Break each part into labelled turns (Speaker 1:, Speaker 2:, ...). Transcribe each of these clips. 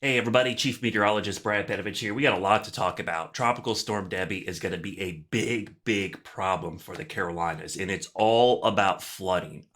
Speaker 1: Hey everybody, Chief Meteorologist Brad Panovich here. We got a lot to talk about. Tropical Storm Debby is going to be a big problem for the Carolinas, and it's all about flooding.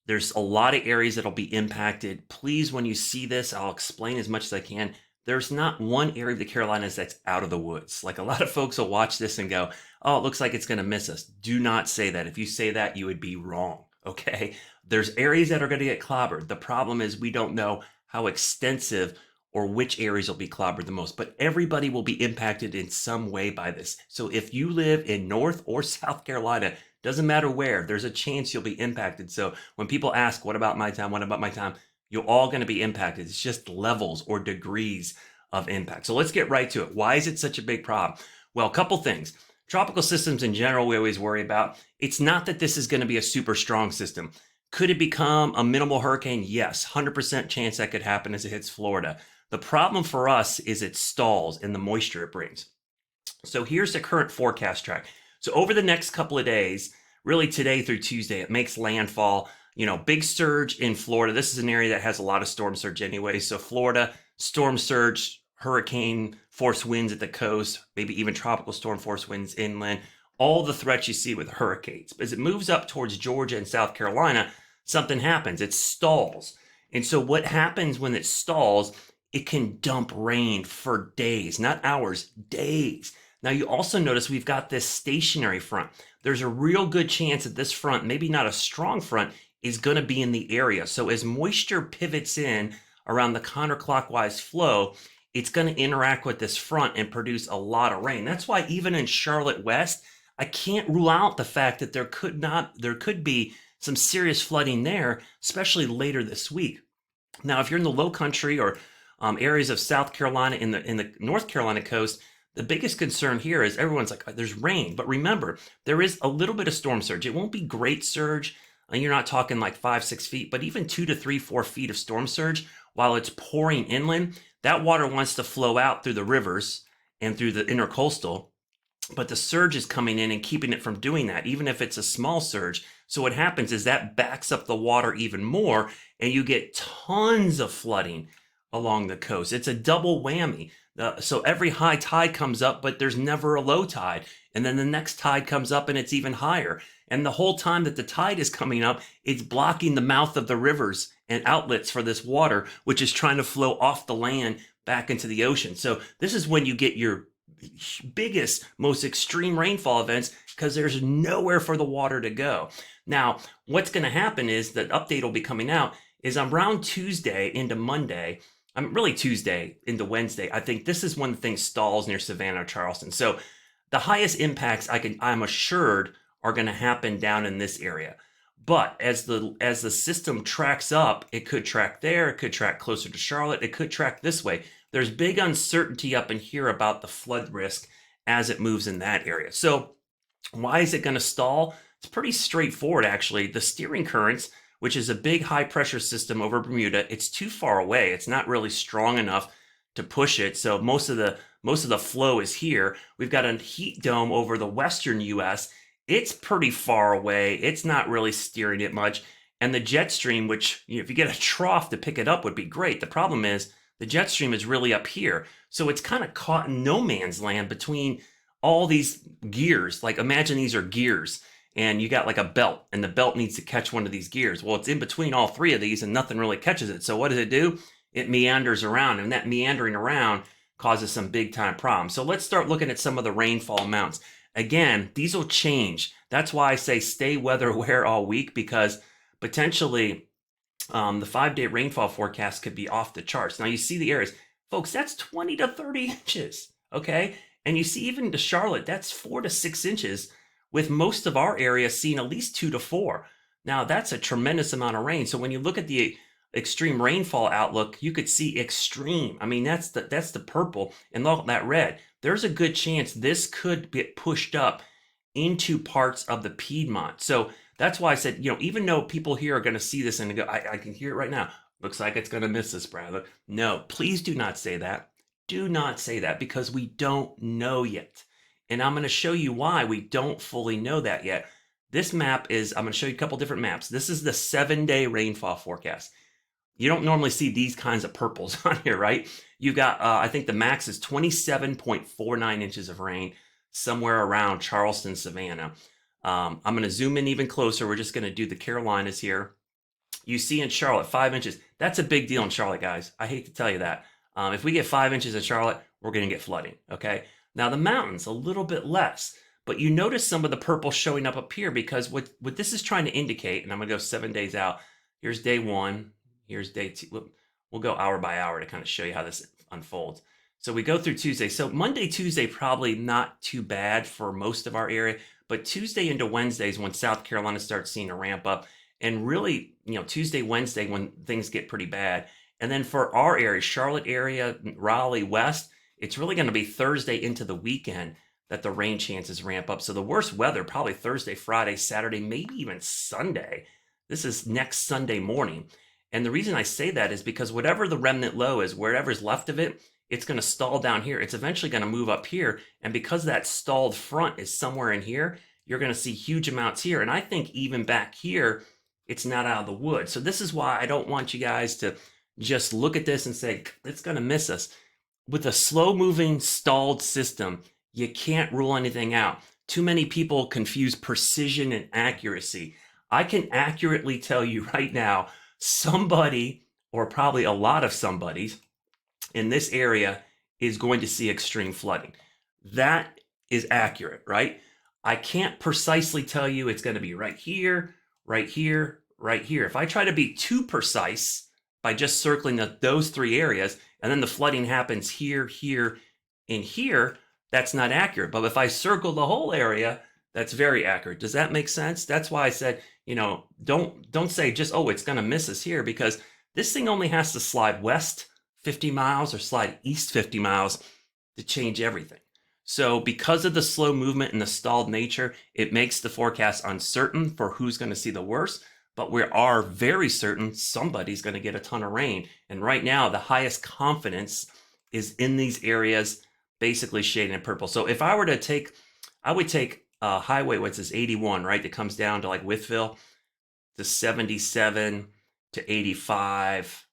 Speaker 1: There's a lot of areas that'll be impacted. Please, when you see this, I'll explain as much as I can. There's not one area of the Carolinas that's out of the woods. Like a lot of folks will watch this and go, oh, it looks like it's going to miss us. Do not say that. If you say that, you would be wrong. Okay. There's areas that are going to get clobbered. The problem is we don't know how extensive or which areas will be clobbered the most, but everybody will be impacted in some way by this. So if you live in North or South Carolina, doesn't matter where, there's a chance you'll be impacted. So when people ask, what about my time? What about my time? You're all going to be impacted. It's just levels or degrees of impact. So let's get right to it. Why is it such a big problem? Well, a couple things. Tropical systems in general, we always worry about. It's not that this is going to be a super strong system. Could it become a minimal hurricane? Yes, 100% chance that could happen as it hits Florida. The problem for us is it stalls and the moisture it brings. So here's the current forecast track. So over the next couple of days, really today through Tuesday, it makes landfall. Big surge in Florida. This is an area that has a lot of storm surge anyway. So Florida, storm surge, hurricane force winds at the coast, maybe even tropical storm force winds inland. All the threats you see with hurricanes. As it moves up towards Georgia and South Carolina, something happens. It stalls. And so what happens when it stalls, it can dump rain for days, not hours, days. Now, you also notice we've got this stationary front. There's a real good chance that this front, maybe not a strong front, is going to be in the area. So as moisture pivots in around the counterclockwise flow, it's going to interact with this front and produce a lot of rain. That's why even in Charlotte West, I can't rule out the fact that there could be some serious flooding there, especially later this week. Now, if you're in the low country or areas of South Carolina in the North Carolina coast, the biggest concern here is everyone's like, there's rain. But remember, there is a little bit of storm surge. It won't be great surge. And you're not talking like 5-6 feet, but even 2 to 3, 4 feet of storm surge while it's pouring inland. That water wants to flow out through the rivers and through the intercoastal. But the surge is coming in and keeping it from doing that, even if it's a small surge. So what happens is that backs up the water even more, and you get tons of flooding along the coast. It's a double whammy. So every high tide comes up, but there's never a low tide. And then the next tide comes up and it's even higher. And the whole time that the tide is coming up, it's blocking the mouth of the rivers and outlets for this water, which is trying to flow off the land back into the ocean. So this is when you get your biggest, most extreme rainfall events because there's nowhere for the water to go. Now, what's going to happen is that update will be coming out is around Tuesday into Monday. I'm really Tuesday into Wednesday. I think this is when things stalls near Savannah or Charleston. So the highest impacts I'm assured are going to happen down in this area. But as the system tracks up, it could track there, it could track closer to Charlotte, it could track this way. There's big uncertainty up in here about the flood risk as it moves in that area. So why is it going to stall? It's pretty straightforward, actually. The steering currents, which is a big high pressure system over Bermuda, it's too far away. It's not really strong enough to push it. So most of the flow is here. We've got a heat dome over the western US. It's pretty far away. It's not really steering it much. And the jet stream, which if you get a trough to pick it up would be great. The problem is the jet stream is really up here. So it's kind of caught in no man's land between all these gears. Like imagine these are gears and you got like a belt and the belt needs to catch one of these gears. Well, it's in between all three of these and nothing really catches it. So what does it do? It meanders around, and that meandering around causes some big time problems. So let's start looking at some of the rainfall amounts. Again, these will change. That's why I say stay weather aware all week, because potentially the 5-day rainfall forecast could be off the charts. Now you see the areas, folks, that's 20 to 30 inches, okay? And you see even to Charlotte, that's 4 to 6 inches, with most of our area seeing at least 2 to 4. Now that's a tremendous amount of rain. So when you look at the extreme rainfall outlook, you could see extreme. I mean, that's the purple and look at that red. There's a good chance this could get pushed up into parts of the Piedmont. So that's why I said, even though people here are going to see this and go, I can hear it right now. Looks like it's going to miss us, Brad. No, please do not say that. Do not say that, because we don't know yet. And I'm going to show you why we don't fully know that yet. This map is, I'm going to show you a couple different maps. This is the 7-day rainfall forecast. you don't normally see these kinds of purples on here, right? You got, I think the max is 27.49 inches of rain somewhere around Charleston, Savannah. I'm going to zoom in even closer. We're just going to do the Carolinas here. You see in Charlotte, 5 inches. That's a big deal in Charlotte, guys. I hate to tell you that. If we get 5 inches in Charlotte, we're going to get flooding, okay? Now, the mountains, a little bit less. But you notice some of the purple showing up here because what this is trying to indicate, and I'm going to go 7 days out. Here's day 1. Here's day 2. We'll go hour by hour to kind of show you how this unfolds. So we go through Tuesday. So Monday, Tuesday, probably not too bad for most of our area. But Tuesday into Wednesday is when South Carolina starts seeing a ramp up. And really, Tuesday, Wednesday, when things get pretty bad. And then for our area, Charlotte area, Raleigh, West, it's really going to be Thursday into the weekend that the rain chances ramp up. So the worst weather, probably Thursday, Friday, Saturday, maybe even Sunday. This is next Sunday morning. And the reason I say that is because whatever the remnant low is, wherever's left of it, it's going to stall down here. It's eventually going to move up here. And because that stalled front is somewhere in here, you're going to see huge amounts here. And I think even back here, it's not out of the woods. So this is why I don't want you guys to just look at this and say, it's going to miss us. With a slow-moving, stalled system, you can't rule anything out. Too many people confuse precision and accuracy. I can accurately tell you right now, somebody, or probably a lot of somebodies in this area is going to see extreme flooding. That is accurate, right? I can't precisely tell you it's going to be right here, right here, right here. If I try to be too precise by just circling those 3 areas, and then the flooding happens here, here, and here, that's not accurate. But if I circle the whole area, that's very accurate. Does that make sense? That's why I said, don't say just, oh, it's going to miss us here, because this thing only has to slide west 50 miles or slide east 50 miles to change everything. So because of the slow movement and the stalled nature, it makes the forecast uncertain for who's going to see the worst. But we are very certain somebody's going to get a ton of rain. And right now, the highest confidence is in these areas, basically shaded in purple. So if I were to take, I would take highway, what's this, 81, right? That comes down to like Wytheville to 77 to 85.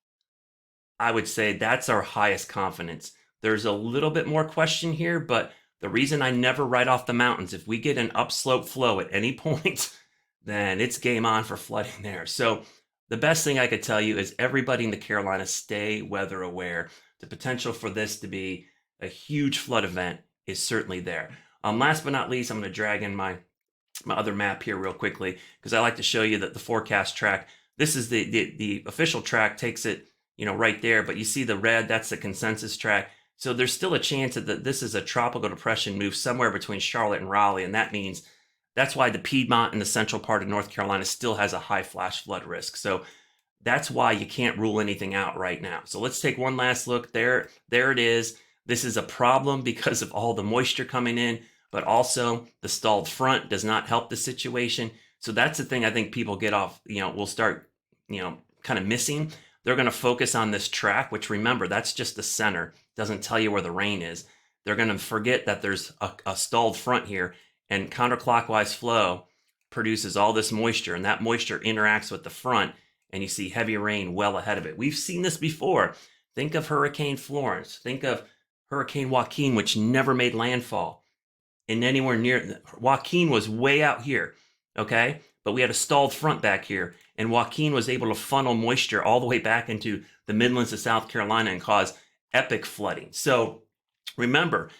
Speaker 1: I would say that's our highest confidence. There's a little bit more question here, but the reason I never write off the mountains, if we get an upslope flow at any point, then it's game on for flooding there. So the best thing I could tell you is everybody in the Carolinas stay weather aware. The potential for this to be a huge flood event is certainly there. Last but not least, I'm going to drag in my other map here real quickly because I like to show you that the forecast track. This is the official track, takes it right there, but you see the red, that's the consensus track. So there's still a chance that this is a tropical depression move somewhere between Charlotte and Raleigh, and that means that's why the Piedmont and the central part of North Carolina still has a high flash flood risk. So that's why you can't rule anything out right now. So let's take one last look. There it is. This is a problem because of all the moisture coming in, but also the stalled front does not help the situation. So that's the thing I think people get off, will start, kind of missing. They're going to focus on this track, which remember, that's just the center. Doesn't tell you where the rain is. They're going to forget that there's a stalled front here, and counterclockwise flow produces all this moisture, and that moisture interacts with the front, and you see heavy rain well ahead of it. We've seen this before. Think of Hurricane Florence. Think of Hurricane Joaquin, which never made landfall. And anywhere near, Joaquin was way out here, okay? But we had a stalled front back here, and Joaquin was able to funnel moisture all the way back into the Midlands of South Carolina and cause epic flooding. So remember,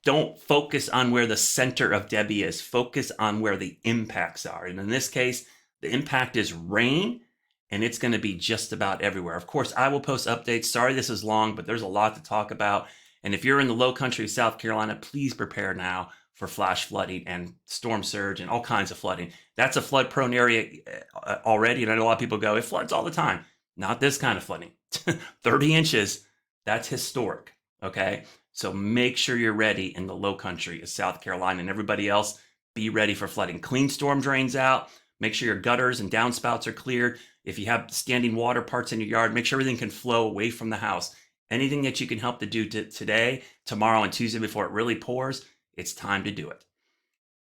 Speaker 1: don't focus on where the center of Debby is. Focus on where the impacts are. And in this case, the impact is rain, and it's going to be just about everywhere. Of course, I will post updates. Sorry this is long, but there's a lot to talk about. And if you're in the low country of South Carolina, please prepare now for flash flooding and storm surge and all kinds of flooding. That's a flood-prone area already, and I know a lot of people go, it floods all the time. Not this kind of flooding. 30 inches, that's historic, okay? So make sure you're ready in the low country of South Carolina, and everybody else, be ready for flooding. Clean storm drains out. Make sure your gutters and downspouts are cleared. If you have standing water parts in your yard, make sure everything can flow away from the house. Anything that you can help to do today, tomorrow, and Tuesday before it really pours, it's time to do it.